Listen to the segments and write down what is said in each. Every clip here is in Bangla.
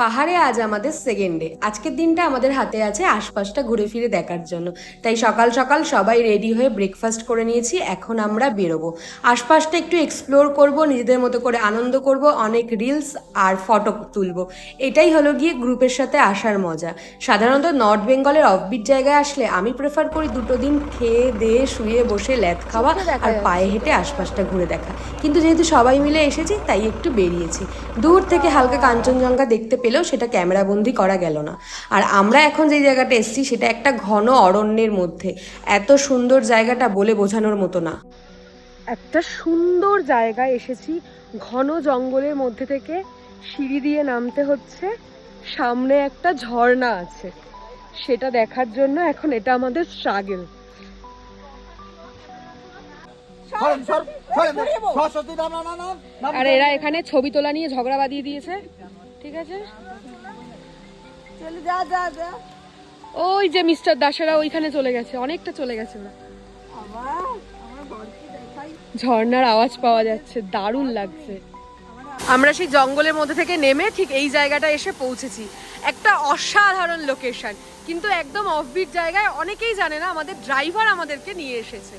পাহাড়ে আজ আমাদের সেকেন্ড ডে। আজকের দিনটা আমাদের হাতে আছে আশপাশটা ঘুরে ফিরে দেখার জন্য। তাই সকাল সকাল সবাই রেডি হয়ে ব্রেকফাস্ট করে নিয়েছি। এখন আমরা বেরোবো, আশপাশটা একটু এক্সপ্লোর করব, নিজেদের মতো করে আনন্দ করব, অনেক রিলস আর ফটো তুলবো। এটাই হলো গিয়ে গ্রুপের সাথে আসার মজা। সাধারণত নর্থ বেঙ্গলের অফবিট জায়গায় আসলে আমি প্রেফার করি দুটো দিন খেয়ে দিয়ে শুয়ে বসে ল্যাদ খাওয়া আর পায়ে হেঁটে আশপাশটা ঘুরে দেখা। কিন্তু যেহেতু সবাই মিলে এসেছি তাই একটু বেরিয়েছি। দূর থেকে হালকা কাঞ্চনজঙ্ঘা দেখতে পেলেও সেটা ক্যামেরাবন্দি করা গেল না। আর আমরা এখন যে জায়গাটা এসেছি সেটা একটা ঘন অরণ্যের মধ্যে। এত সুন্দর জায়গাটা বলে বোঝানোর মতো না। একটা সুন্দর জায়গায় এসেছি, ঘন জঙ্গলের মধ্যে থেকে সিঁড়ি দিয়ে নামতে হচ্ছে। সামনে একটা ঝর্ণা আছে, সেটা দেখার জন্য এখন এটা আমাদের স্ট্রাগল। আর এরা এখানে ছবি তোলা নিয়ে ঝগড়া বাঁধিয়ে দিয়েছে। ঠিক আছে, ওই যে মিস্টার দাসেরা ওইখানে চলে গেছে, অনেকটা চলে গেছে না। ঝর্ণার আওয়াজ পাওয়া যাচ্ছে, দারুণ লাগছে। আমরা সেই জঙ্গলের মধ্যে থেকে নেমে ঠিক এই জায়গাটা এসে পৌঁছেছি। একটা অসাধারণ লোকেশন, কিন্তু একদম অফবিট জায়গায়। অনেকেই জানে না, আমাদের ড্রাইভার আমাদেরকে নিয়ে এসেছে।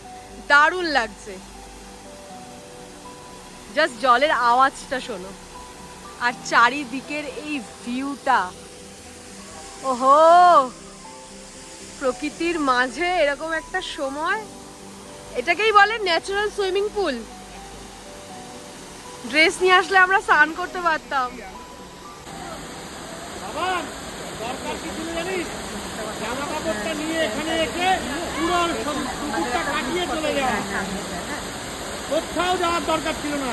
দারুণ লাগছে, জাস্ট জলের আওয়াজটা শোনো আর চারিদিকের এই ভিউটা। ওহো, প্রকৃতির মাঝে এরকম একটা সময়, এটাকেই বলে ন্যাচারাল সুইমিং পুল। ড্রেস নিয়ে আসলে আমরা স্নান করতে পারতাম। জামা কাপড়টা নিয়ে এখানে এসে পুরো পুকুরটা কাটিয়ে চলে যাওয়া, কোথাও যাওয়ার দরকার ছিল না।